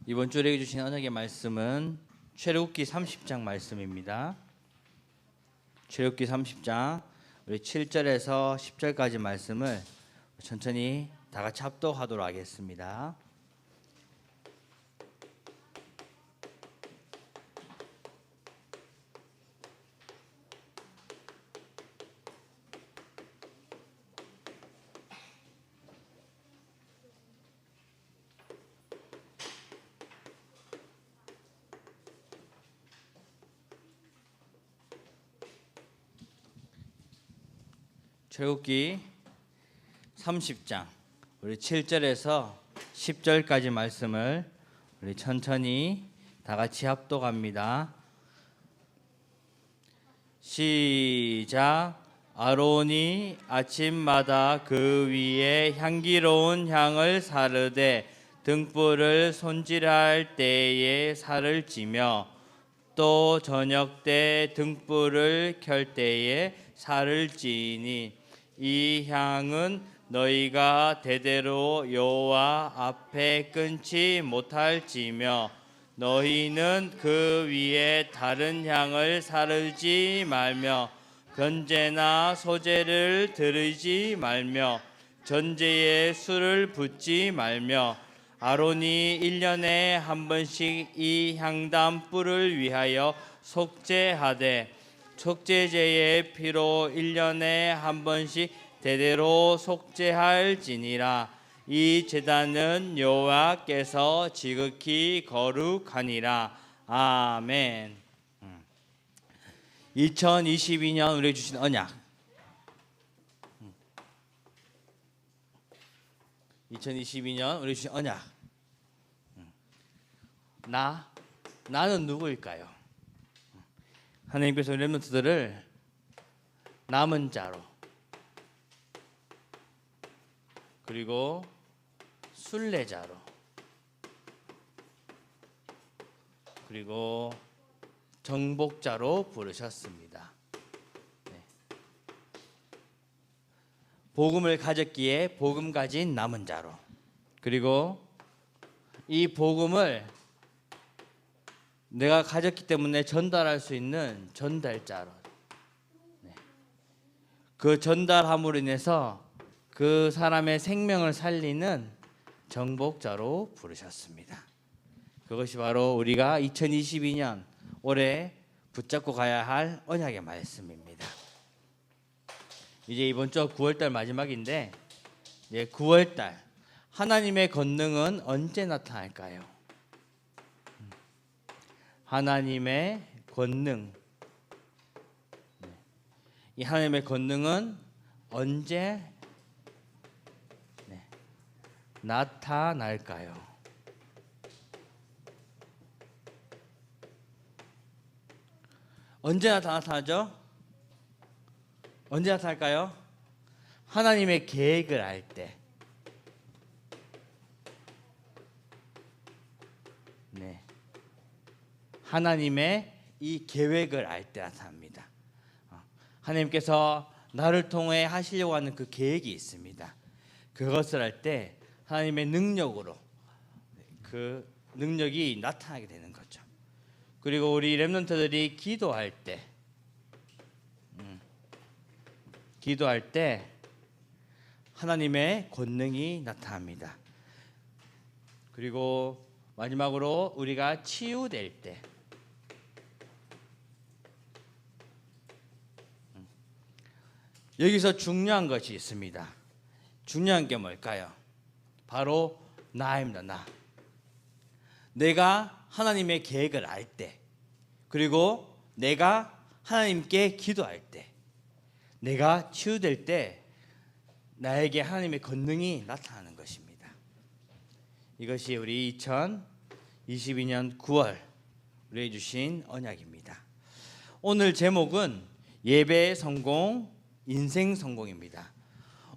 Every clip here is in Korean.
이번 주에 우리에게 주신 언약의 말씀은 출애굽기 30장 말씀입니다. 출애굽기 30장 우리 7절에서 10절까지 말씀을 천천히 다 같이 합독하도록 하겠습니다. 출애굽기 30장 우리 7절에서 10절까지 말씀을 우리 천천히 다 같이 합독합니다. 시작. 아론이 아침마다 그 위에 향기로운 향을 사르되 등불을 손질할 때에 살을 찌며 또 저녁 때 등불을 켤 때에 살을 찌니 이 향은 너희가 대대로 여호와 앞에 끊지 못할지며 너희는 그 위에 다른 향을 사르지 말며 변제나 소제를 드리지 말며 전제에 술을 붓지 말며 아론이 1년에 한 번씩 이 향단 뿔을 위하여 속죄하되 속죄제의 피로 1년에 한 번씩 대대로 속죄할지니라. 이 제단은 여호와께서 지극히 거룩하니라. 아멘. 2022년 우리에게 주신 언약. 2022년 우리에게 주신 언약. 나는 누구일까요? 하나님께서 렘넌트들을 남은 자로 그리고 순례자로 그리고 정복자로 부르셨습니다. 네. 복음을 가졌기에 복음 가진 남은 자로 그리고 이 복음을 내가 가졌기 때문에 전달할 수 있는 전달자로 그 전달함으로 인해서 그 사람의 생명을 살리는 정복자로 부르셨습니다. 그것이 바로 우리가 2022년 올해 붙잡고 가야 할 언약의 말씀입니다. 이제 이번 주 9월달 마지막인데 9월달 하나님의 권능은 언제 나타날까요? 하나님의 권능. 이 하나님의 권능은 언제 나타날까요? 언제 나타나죠? 언제 나타날까요? 하나님의 계획을 알 때. 네. 하나님의 이 계획을 알 때 나타납니다. 하나님께서 나를 통해 하시려고 하는 그 계획이 있습니다. 그것을 할 때 하나님의 능력으로 그 능력이 나타나게 되는 거죠. 그리고 우리 렘넌트들이 기도할 때 하나님의 권능이 나타납니다. 그리고 마지막으로 우리가 치유될 때 여기서 중요한 것이 있습니다. 중요한 게 뭘까요? 바로 나입니다. 나. 내가 하나님의 계획을 알 때, 그리고 내가 하나님께 기도할 때, 내가 치유될 때 나에게 하나님의 권능이 나타나는 것입니다. 이것이 우리 2022년 9월 우리에게 주신 언약입니다. 오늘 제목은 예배의 성공, 인생 성공입니다.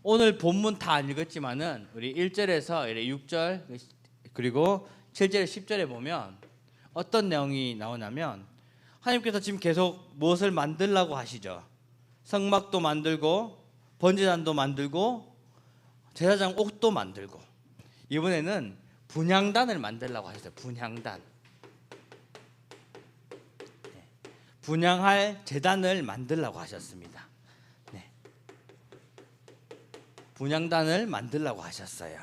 오늘 본문 다 안 읽었지만은 우리 1절에서 6절 그리고 7절 10절에 보면 어떤 내용이 나오냐면 하나님께서 지금 계속 무엇을 만들라고 하시죠. 성막도 만들고 번제단도 만들고 제사장 옥도 만들고 이번에는 분향단을 만들라고 하셨어요. 분향단. 네. 분향할 제단을 만들라고 하셨습니다. 네. 분향단을 만들라고 하셨어요.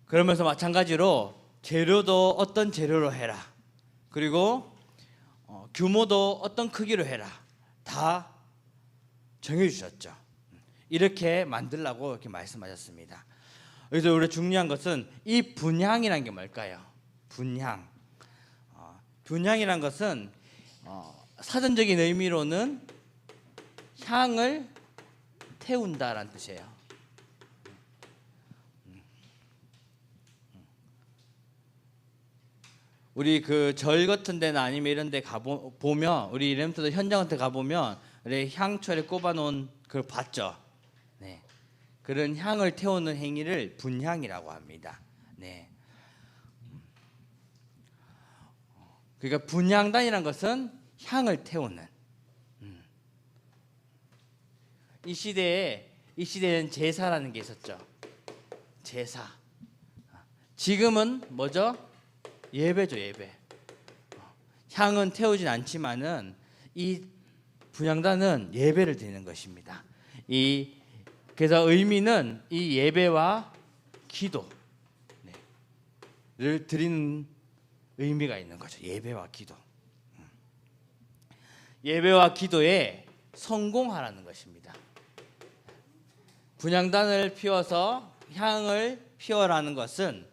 그러면서 마찬가지로 재료도 어떤 재료로 해라. 그리고 규모도 어떤 크기로 해라. 다 정해주셨죠. 이렇게 만들라고 이렇게 말씀하셨습니다. 그래서 우리 중요한 것은 이 분향이라는 게 뭘까요? 분향. 분향이라는 것은 사전적인 의미로는 향을 태운다라는 뜻이에요. 우리 그 절 같은 데나 아니면 이런 데 가보면 우리 렘터들 현장 같은 데 가보면 향초에 꼽아놓은 그걸 봤죠. 네. 그런 향을 태우는 행위를 분향이라고 합니다. 네. 그러니까 분향단이란 것은 향을 태우는. 이 시대에는 제사라는 게 있었죠. 제사. 지금은 뭐죠? 예배죠, 예배. 향은 태우진 않지만은 이 분향단은 예배를 드리는 것입니다. 그래서 의미는 이 예배와 기도를 드리는 의미가 있는 거죠. 예배와 기도. 예배와 기도에 성공하라는 것입니다. 분향단을 피워서 향을 피워라는 것은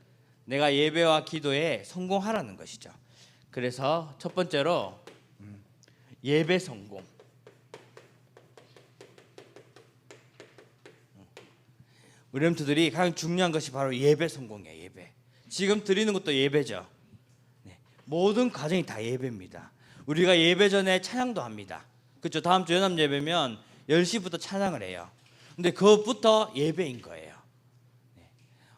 내가 예배와 기도에 성공하라는 것이죠. 그래서 첫 번째로 예배 성공. 우리 렘터들이 가장 중요한 것이 바로 예배 성공이에요. 예배. 지금 드리는 것도 예배죠. 네. 모든 과정이 다 예배입니다. 우리가 예배 전에 찬양도 합니다. 그렇죠? 다음 주 연합 예배면 10시부터 찬양을 해요. 근데 그것부터 예배인 거예요. 네.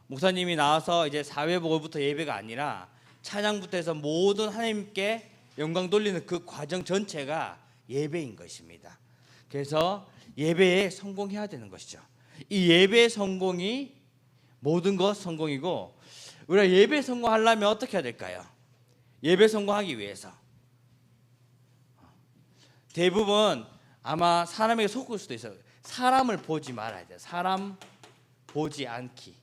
목사님이 나와서 이제 사회 보고부터 예배가 아니라 찬양부터 해서 모든 하나님께 영광 돌리는 그 과정 전체가 예배인 것입니다. 그래서 예배에 성공해야 되는 것이죠. 이 예배 성공이 모든 것 성공이고, 우리가 예배 성공하려면 어떻게 해야 될까요? 예배 성공하기 위해서 대부분 아마 사람에게 속을 수도 있어요. 사람을 보지 말아야 돼요. 사람 보지 않기.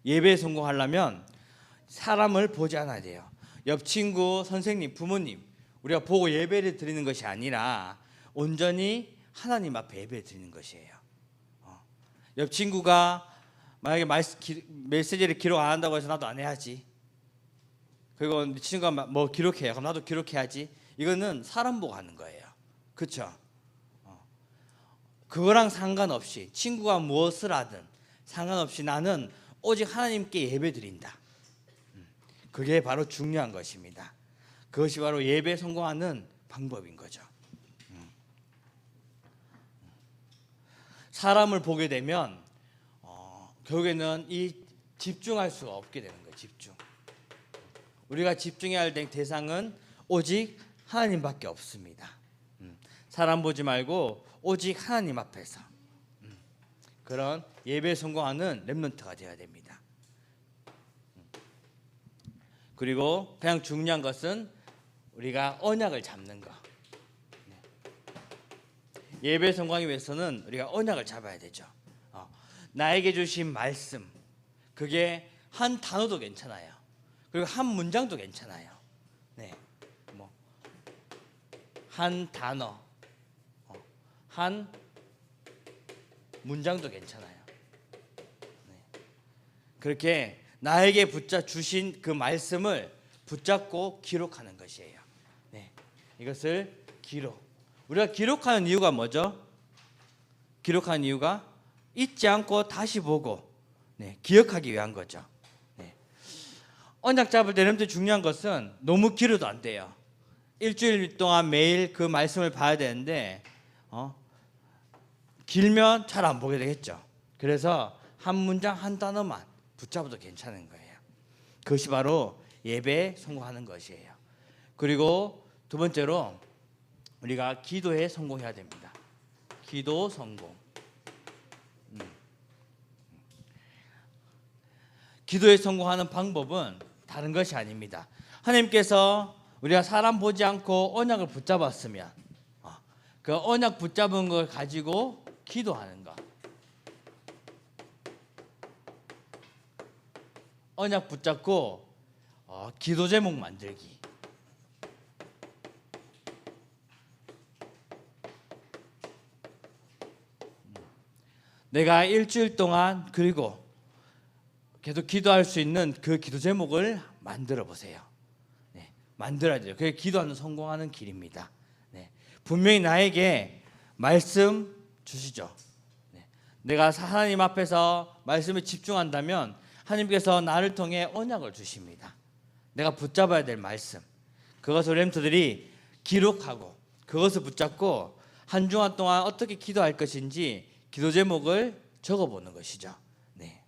예배에 성공하려면 사람을 보지 않아야 돼요. 옆 친구, 선생님, 부모님 우리가 보고 예배를 드리는 것이 아니라 온전히 하나님 앞에 예배 드리는 것이에요. 옆 친구가 만약에 메시지를 기록 안 한다고 해서 나도 안 해야지. 그리고 친구가 뭐 기록해요. 그럼 나도 기록해야지. 이거는 사람 보고 하는 거예요. 그렇죠? 그거랑 상관없이 친구가 무엇을 하든 상관없이 나는 오직 하나님께 예배 드린다. 그게 바로 중요한 것입니다. 그것이 바로 예배 성공하는 방법인 거죠. 사람을 보게 되면 결국에는 이 집중할 수가 없게 되는 거예요. 집중. 우리가 집중해야 할 대상은 오직 하나님밖에 없습니다. 사람 보지 말고 오직 하나님 앞에서 그런 예배에 성공하는 렘넌트가 되어야 됩니다. 그리고 가장 중요한 것은 우리가 언약을 잡는 거. 예배 성공하기 위해서는 우리가 언약을 잡아야 되죠. 나에게 주신 말씀, 그게 한 단어도 괜찮아요. 그리고 한 문장도 괜찮아요. 네, 한 단어, 한 문장도 괜찮아요. 네. 그렇게 나에게 주신 그 말씀을 붙잡고 기록하는 것이에요. 네, 이것을 기록. 우리가 기록하는 이유가 뭐죠? 기록하는 이유가 잊지 않고 다시 보고 기억하기 위한 거죠. 언약 잡을 때 여러분들 중요한 것은 너무 길어도 안 돼요. 일주일 동안 매일 그 말씀을 봐야 되는데 길면 잘 안 보게 되겠죠. 그래서 한 문장 한 단어만 붙잡아도 괜찮은 거예요. 그것이 바로 예배에 성공하는 것이에요. 그리고 두 번째로 우리가 기도에 성공해야 됩니다. 기도 성공. 기도에 성공하는 방법은 다른 것이 아닙니다. 하나님께서 우리가 사람 보지 않고 언약을 붙잡았으면 그 언약 붙잡은 걸 가지고 기도하는 것. 언약 붙잡고 기도 제목 만들기. 내가 일주일 동안 그리고 계속 기도할 수 있는 그 기도 제목을 만들어 보세요. 네, 만들어야 돼요. 그게 기도하는 성공하는 길입니다. 네, 분명히 나에게 말씀 주시죠. 네, 내가 하나님 앞에서 말씀에 집중한다면 하나님께서 나를 통해 언약을 주십니다. 내가 붙잡아야 될 말씀, 그것을 렘트들이 기록하고 그것을 붙잡고 한 주간 동안 어떻게 기도할 것인지 기도 제목을 적어보는 것이죠. 네.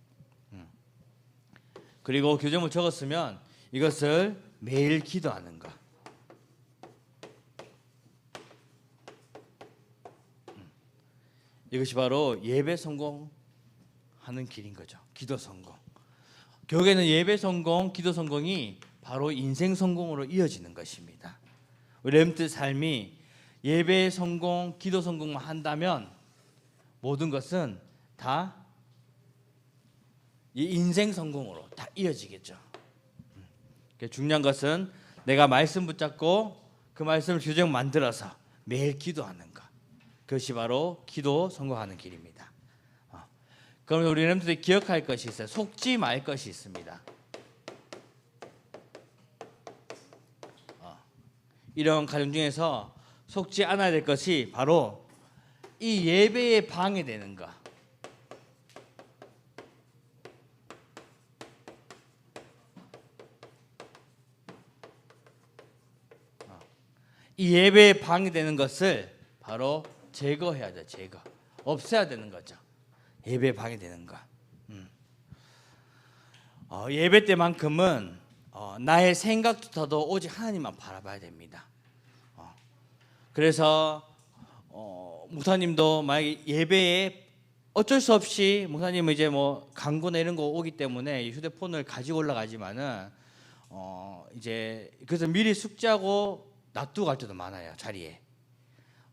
그리고 기도 제목을 적었으면 이것을 매일 기도하는 것. 이것이 바로 예배 성공하는 길인 거죠. 기도 성공. 결국에는 예배 성공, 기도 성공이 바로 인생 성공으로 이어지는 것입니다. 우리 렘트 삶이 예배 성공, 기도 성공만 한다면 모든 것은 다 이 인생 성공으로 다 이어지겠죠. 중요한 것은 내가 말씀 붙잡고 그 말씀을 규정 만들어서 매일 기도하는 것. 그것이 바로 기도 성공하는 길입니다. 그럼 우리 렘트들이 기억할 것이 있어요. 속지 말 것이 있습니다. 이런 가정 중에서 속지 않아야 될 것이 바로 이 예배에 방해되는 것. 이 예배에 방해되는 것을 바로 제거해야 돼. 제거. 없애야 되는 거죠. 예배에 방해되는 것. 예배 때만큼은 나의 생각조차도 오직 하나님만 바라봐야 됩니다. 그래서 목사님도 만약에 예배에 어쩔 수 없이 목사님은 이제 뭐 강구나 이런 거 오기 때문에 휴대폰을 가지고 올라가지만은 이제 그래서 미리 숙제하고 놔두고 갈 때도 많아요. 자리에.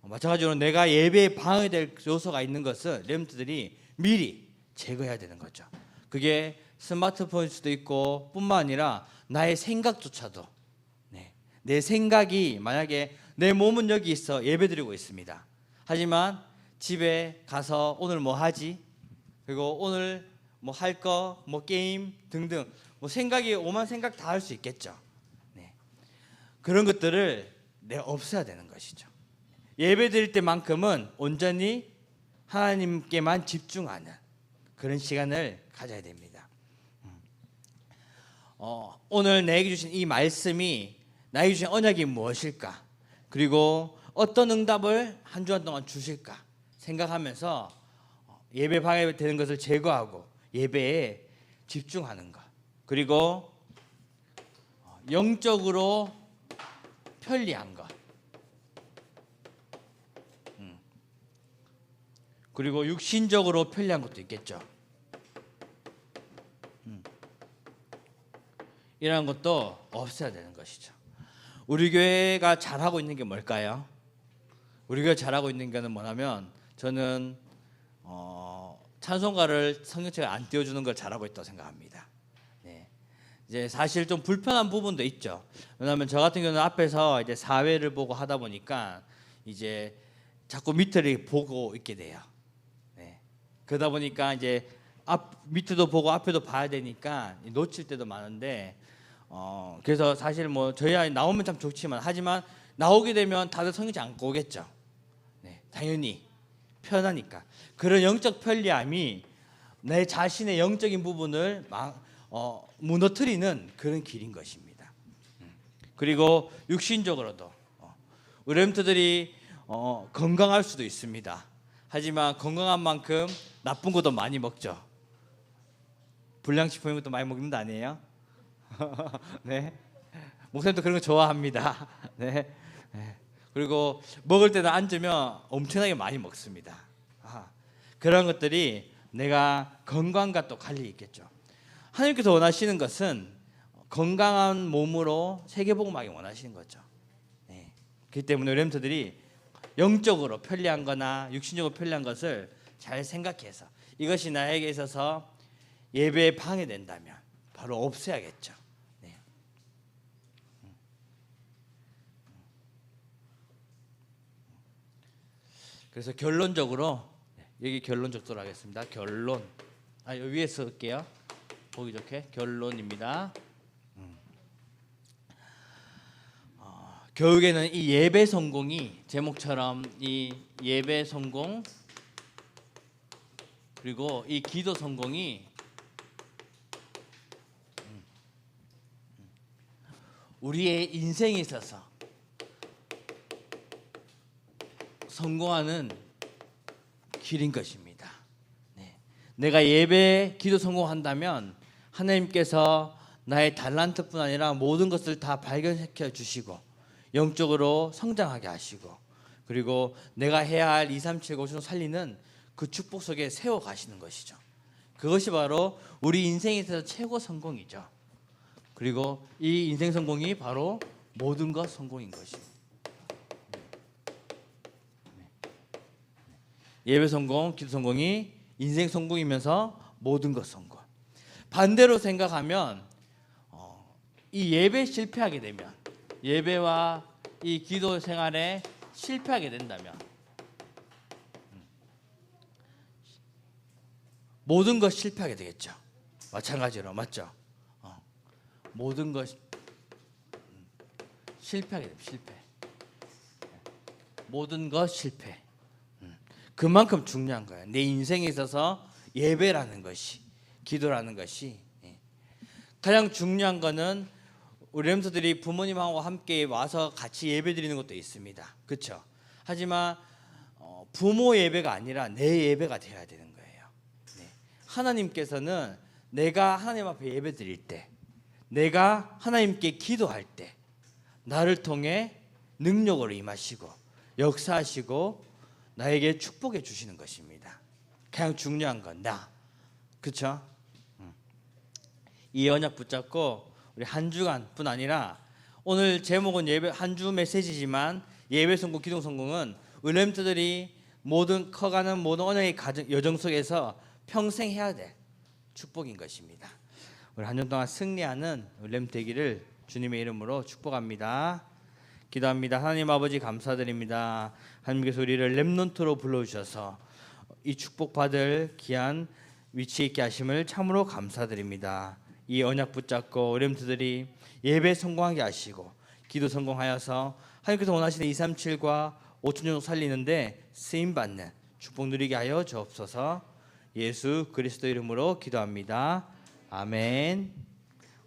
마찬가지로 내가 예배에 방해될 요소가 있는 것은 렘트들이 미리 제거해야 되는 거죠. 그게 스마트폰일 수도 있고 뿐만 아니라 나의 생각조차도 내 생각이 만약에 내 몸은 여기 있어 예배드리고 있습니다. 하지만 집에 가서 오늘 뭐 하지? 그리고 오늘 뭐 할 거, 뭐 게임 등등 뭐 생각이 오만 생각 다 할 수 있겠죠. 그런 것들을 내가 없애야 되는 것이죠. 예배드릴 때만큼은 온전히 하나님께만 집중하는 그런 시간을 가져야 됩니다. 오늘 나에게 주신 이 말씀이 나에게 주신 언약이 무엇일까? 그리고 어떤 응답을 한 주간 동안 주실까? 생각하면서 예배 방해되는 것을 제거하고 예배에 집중하는 것. 그리고 영적으로 편리한 것. 그리고 육신적으로 편리한 것도 있겠죠. 이런 것도 없어야 되는 것이죠. 우리 교회가 잘하고 있는 게 뭘까요? 우리 교회가 잘하고 있는 게 뭐냐면 저는 찬송가를 성경책에 안 띄워주는 걸 잘하고 있다고 생각합니다. 이제 사실 좀 불편한 부분도 있죠. 왜냐하면 저 같은 경우는 앞에서 이제 사회를 보고 하다 보니까 이제 자꾸 밑을 보고 있게 돼요. 그러다 보니까 이제 밑에도 보고 앞에도 봐야 되니까 놓칠 때도 많은데 그래서 사실 뭐 저희 아이 나오면 참 좋지만 하지만 나오게 되면 다들 성경책 안 오겠죠. 당연히 편하니까 그런 영적 편리함이 내 자신의 영적인 부분을 무너뜨리는 그런 길인 것입니다. 그리고 육신적으로도 우리 렘트들이 건강할 수도 있습니다. 하지만 건강한 만큼 나쁜 것도 많이 먹죠. 불량식품인 것도 많이 먹는 거 아니에요? 네. 목사님도 그런 거 좋아합니다. 네. 그리고 먹을 때는 앉으면 엄청나게 많이 먹습니다. 그런 것들이 내가 건강과 또 관련이 있겠죠. 하나님께서 원하시는 것은 건강한 몸으로 세계복음하기 원하시는 거죠. 네. 그렇기 때문에 렘터들이 영적으로 편리한 거나 육신적으로 편리한 것을 잘 생각해서 이것이 나에게 있어서 예배에 방해된다면 바로 없애야겠죠. 네. 그래서 결론적으로 여기 결론적으로 하겠습니다. 결론. 여기 위에 쓸게요. 보기 좋게 결론입니다. 결국에는 이 예배 성공이 제목처럼 이 예배 성공 그리고 이 기도 성공이 우리의 인생에 있어서 성공하는 길인 것입니다. 네. 내가 예배 기도 성공한다면 하나님께서 나의 달란트뿐 아니라 모든 것을 다 발견시켜 주시고 영적으로 성장하게 하시고 그리고 내가 해야 할 2, 3, 7, 5를 살리는 그 축복 속에 세워 가시는 것이죠. 그것이 바로 우리 인생에 있어서 최고 성공이죠. 그리고 이 인생 성공이 바로 모든 것 성공인 것입니다. 예배 성공, 기도 성공이 인생 성공이면서 모든 것 성공. 반대로 생각하면 이 예배 실패하게 되면 예배와 이 기도 생활에 실패하게 된다면 모든 것 실패하게 되겠죠. 마찬가지로 맞죠? 모든 것 실패하게 됩니다. 실패. 모든 것 실패. 그만큼 중요한 거예요. 내 인생에 있어서 예배라는 것이, 기도라는 것이 가장 중요한 거는 우리 렘터들이 부모님하고 함께 와서 같이 예배 드리는 것도 있습니다. 그렇죠? 하지만 부모 예배가 아니라 내 예배가 되어야 되는 거예요. 네. 하나님께서는 내가 하나님 앞에 예배 드릴 때, 내가 하나님께 기도할 때 나를 통해 능력으로 임하시고 역사하시고 나에게 축복해 주시는 것입니다. 가장 중요한 건 나. 그렇죠? 이 언약 붙잡고 우리 한 주간뿐 아니라 오늘 제목은 예배 한 주 메시지지만 예배 성공, 기도 성공은 우리 렘터들이 모든 커가는 모든 언약의 여정 속에서 평생 해야 될 축복인 것입니다. 우리 한 주 동안 승리하는 렘 되기를 주님의 이름으로 축복합니다. 기도합니다. 하나님 아버지 감사드립니다. 하나님께서 우리를 렘넌트로 불러주셔서 이 축복받을 귀한 위치에 있게 하심을 참으로 감사드립니다. 이 언약 붙잡고 렘트들이 예배 성공하게 하시고 기도 성공하여서 하나님께서 원하시는 237과 5천 살리는데 쓰임받는 축복 누리게 하여 주옵소서. 예수 그리스도 이름으로 기도합니다. 아멘.